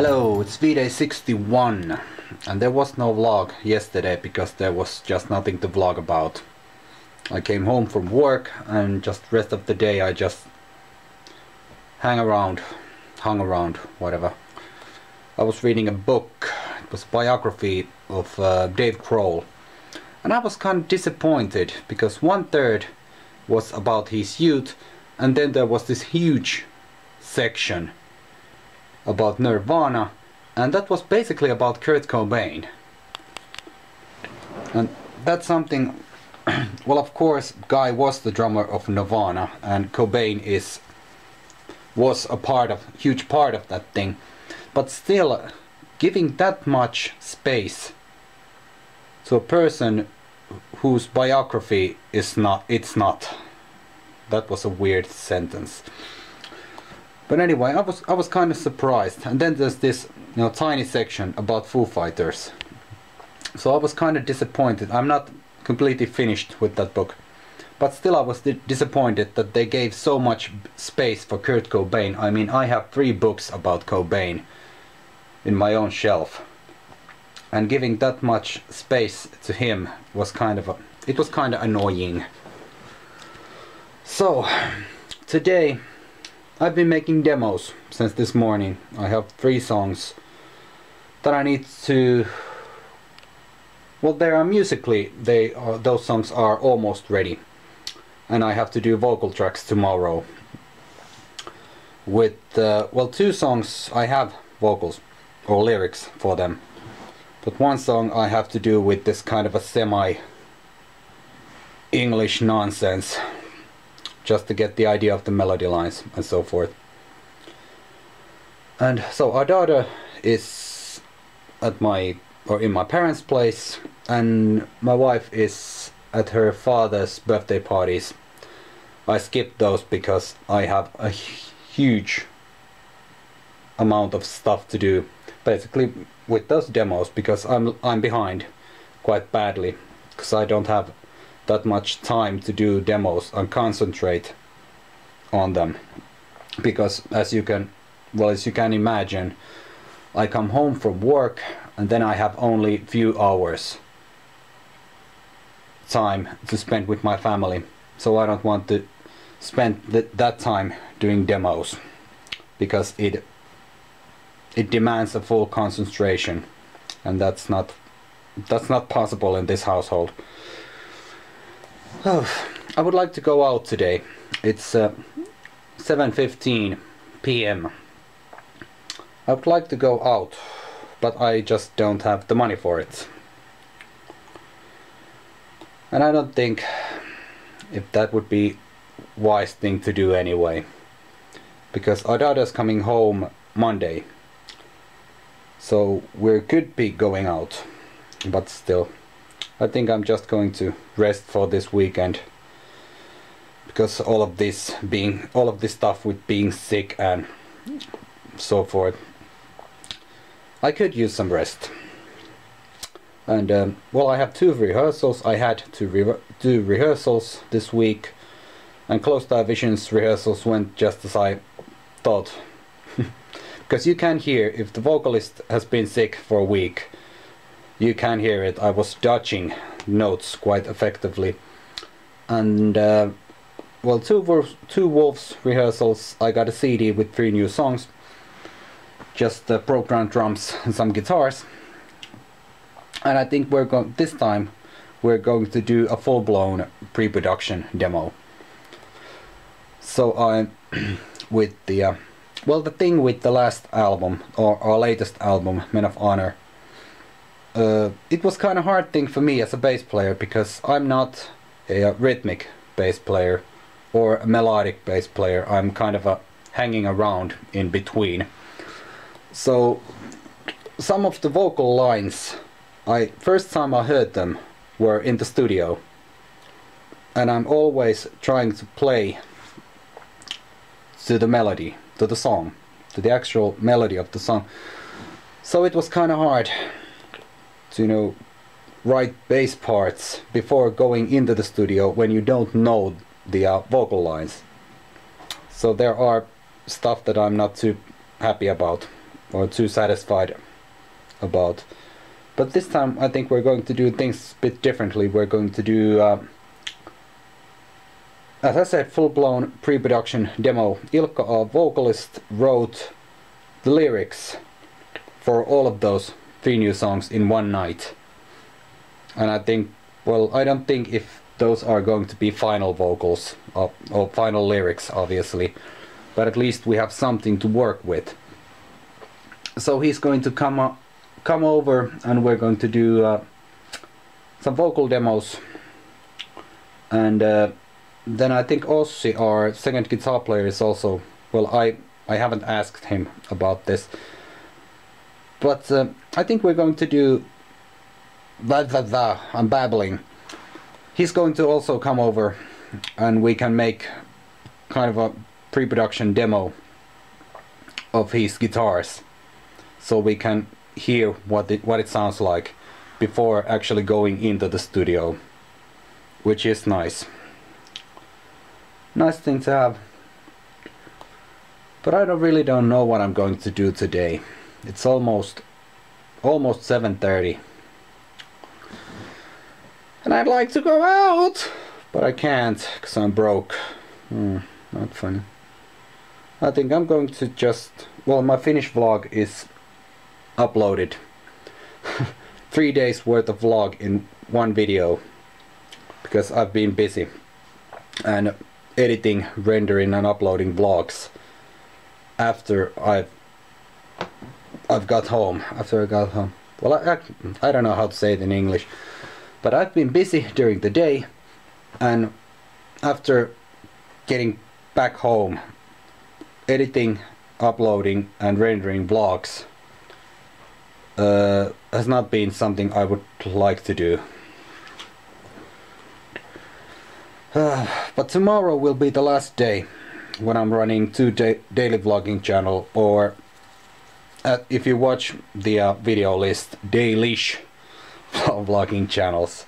Hello, it's V-Day 61 and there was no vlog yesterday because there was just nothing to vlog about. I came home from work and just rest of the day I just hung around, whatever. I was reading a book. It was a biography of Dave Grohl, and I was kind of disappointed because 1/3 was about his youth and then there was this huge section about Nirvana, and that was basically about Kurt Cobain. And that's something, well, of course Guy was the drummer of Nirvana and Cobain was a huge part of that thing, but still giving that much space to a person whose biography is not, that was a weird sentence. But anyway, I was kind of surprised, and then there's this tiny section about Foo Fighters. So I was kind of disappointed. I'm not completely finished with that book, but still I was disappointed that they gave so much space for Kurt Cobain. I mean, I have 3 books about Cobain in my own shelf, and giving that much space to him was kind of annoying. So today I've been making demos since this morning. I have 3 songs that I need to, well, they are musically, those songs are almost ready, and I have to do vocal tracks tomorrow. With well, 2 songs I have vocals or lyrics for them, but 1 song I have to do with this kind of a semi-English nonsense, just to get the idea of the melody lines and so forth. And so our daughter is at in my parents' place, and my wife is at her father's birthday parties. I skipped those because I have a huge amount of stuff to do, basically with those demos, because I'm behind quite badly, because I don't have that much time to do demos and concentrate on them, because as you can imagine, I come home from work and then I have only few hours time to spend with my family, so I don't want to spend that time doing demos, because it demands a full concentration, and that's not possible in this household. Oh, I would like to go out today. It's 7:15 p.m. I would like to go out, but I just don't have the money for it. And I don't think if that would be wise thing to do anyway, because our daughter's coming home Monday, so we could be going out, but still I think I'm just going to rest for this weekend, because all of this stuff with being sick and so forth, I could use some rest. And well, I have 2 rehearsals. I had to do rehearsals this week, and Close to Our Vision's rehearsals went just as I thought. Because you can hear if the vocalist has been sick for a week. You can hear it. I was dodging notes quite effectively. And well, 2 Wolves rehearsals, I got a CD with 3 new songs, just programmed drums and some guitars. And I think this time we're going to do a full-blown pre-production demo. So I with the well, the thing with the last album, or our latest album, Men of Honor, it was kind of hard thing for me as a bass player, because I'm not a rhythmic bass player or a melodic bass player. I'm kind of hanging around in between. So some of the vocal lines, first time I heard them were in the studio, and I'm always trying to play to the melody, to the song, to the actual melody of the song. So it was kind of hard to write bass parts before going into the studio when you don't know the vocal lines. So there are stuff that I'm not too happy about or too satisfied about. But this time I think we're going to do things a bit differently. We're going to do, as I said, full-blown pre-production demo. Ilkka, our vocalist, wrote the lyrics for all of those 3 new songs in one night. And I think, well, I don't think if those are going to be final vocals or final lyrics, obviously, but at least we have something to work with. So he's going to come over and we're going to do some vocal demos, and then I think Ossi, our second guitar player, is also, well, I haven't asked him about this, but I think we're going to do I'm babbling. He's going to also come over and we can make kind of a pre-production demo of his guitars, so we can hear what it sounds like before actually going into the studio, which is nice. Nice thing to have. But I really don't know what I'm going to do today. It's almost 7:30. And I'd like to go out, but I can't because I'm broke. Not funny. I think I'm going to just, well, my Finnish vlog is uploaded. 3 days worth of vlog in one video, because I've been busy and editing, rendering and uploading vlogs after I got home. Well, I don't know how to say it in English, but I've been busy during the day, and after getting back home, editing, uploading and rendering vlogs has not been something I would like to do. But tomorrow will be the last day when I'm running 2 daily vlogging channel, or if you watch the video list, dailish vlogging channels.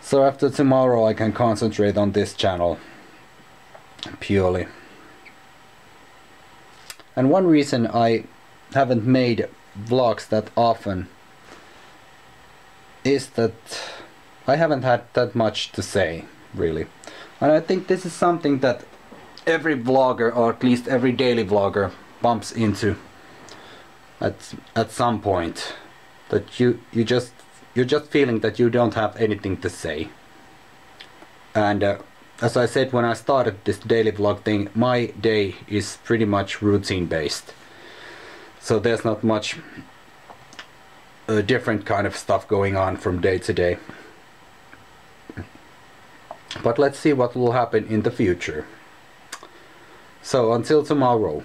So after tomorrow I can concentrate on this channel purely. And one reason I haven't made vlogs that often is that I haven't had that much to say, really. And I think this is something that every vlogger, or at least every daily vlogger, bumps into at some point. That you're just feeling that you don't have anything to say. And as I said when I started this daily vlog thing, my day is pretty much routine based. So there's not much different kind of stuff going on from day to day. But let's see what will happen in the future. So until tomorrow.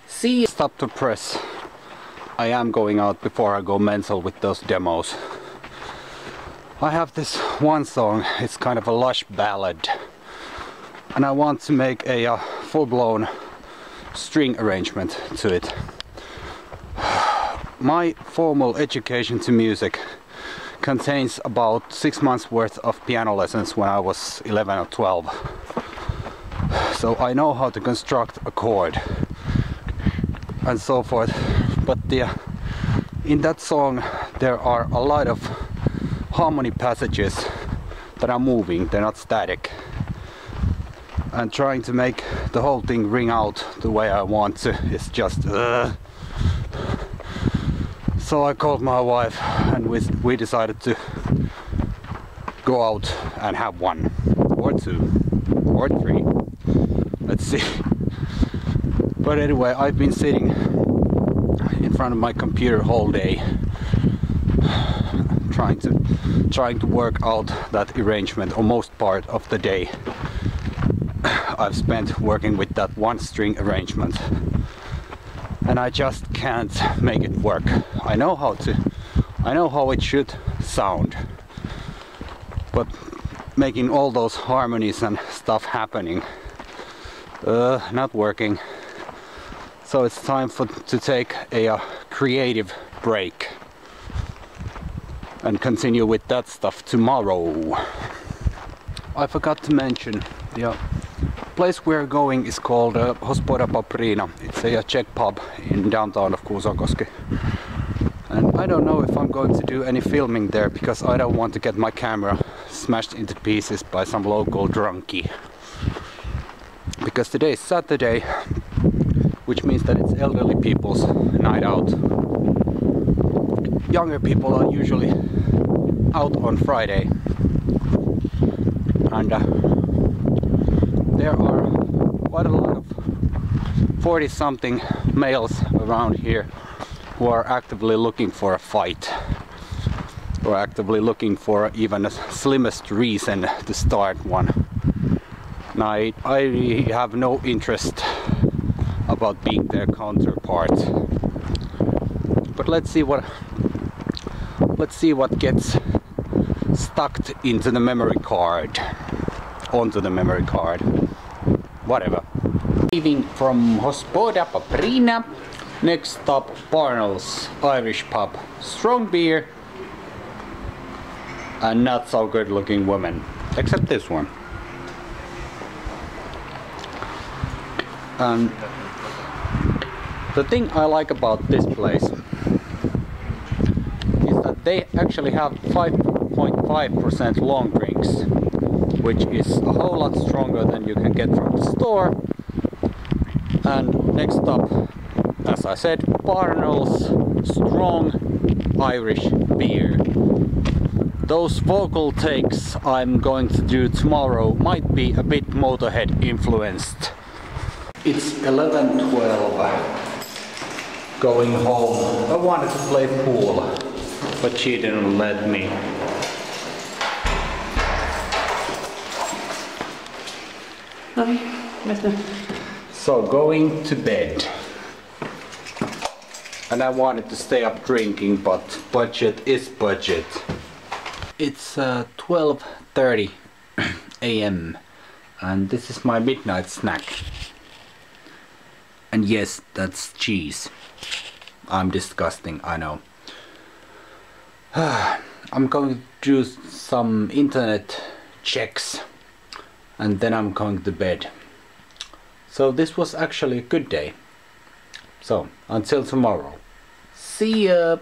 See you. Stop the press. I am going out before I go mental with those demos. I have this one song, it's kind of a lush ballad, and I want to make a full-blown string arrangement to it. My formal education to music contains about 6 months worth of piano lessons when I was 11 or 12. So I know how to construct a chord and so forth, but in that song there are a lot of harmony passages that are moving, they're not static. And trying to make the whole thing ring out the way I want to is just So I called my wife and we decided to go out and have 1 or 2 or 3. Let's see. But anyway, I've been sitting in front of my computer all day trying to work out that arrangement, or most part of the day I've spent working with that one string arrangement, and I just can't make it work. I know how it should sound, but making all those harmonies and stuff happening, not working. So it's time to take a creative break and continue with that stuff tomorrow. I forgot to mention, place we're going is called Hospoda Paprina. It's a Czech pub in downtown of Kuusakoski. And I don't know if I'm going to do any filming there because I don't want to get my camera smashed into pieces by some local drunkie. Because today is Saturday, which means that it's elderly people's night out. Younger people are usually out on Friday. And there are quite a lot of 40-something males around here who are actively looking for a fight, or actively looking for even the slimmest reason to start one. And I have no interest about being their counterpart. But let's see what gets stuck into the memory card, onto the memory card, whatever. Leaving from Hospoda Paprina. Next stop, Barnell's Irish pub. Strong beer and not so good looking women, except this one. And the thing I like about this place is that they actually have 5.5% long drinks, which is a whole lot stronger than you can get from the store. And next up, as I said, Barnell's strong Irish beer. Those vocal takes I'm going to do tomorrow might be a bit Motorhead influenced. It's 11:12. Going home. I wanted to play pool, but she didn't let me. So going to bed. And I wanted to stay up drinking, but budget is budget. It's 12:30 AM and this is my midnight snack. And yes, that's cheese. I'm disgusting, I know. I'm going to do some internet checks and then I'm going to bed. So this was actually a good day. So until tomorrow. See ya!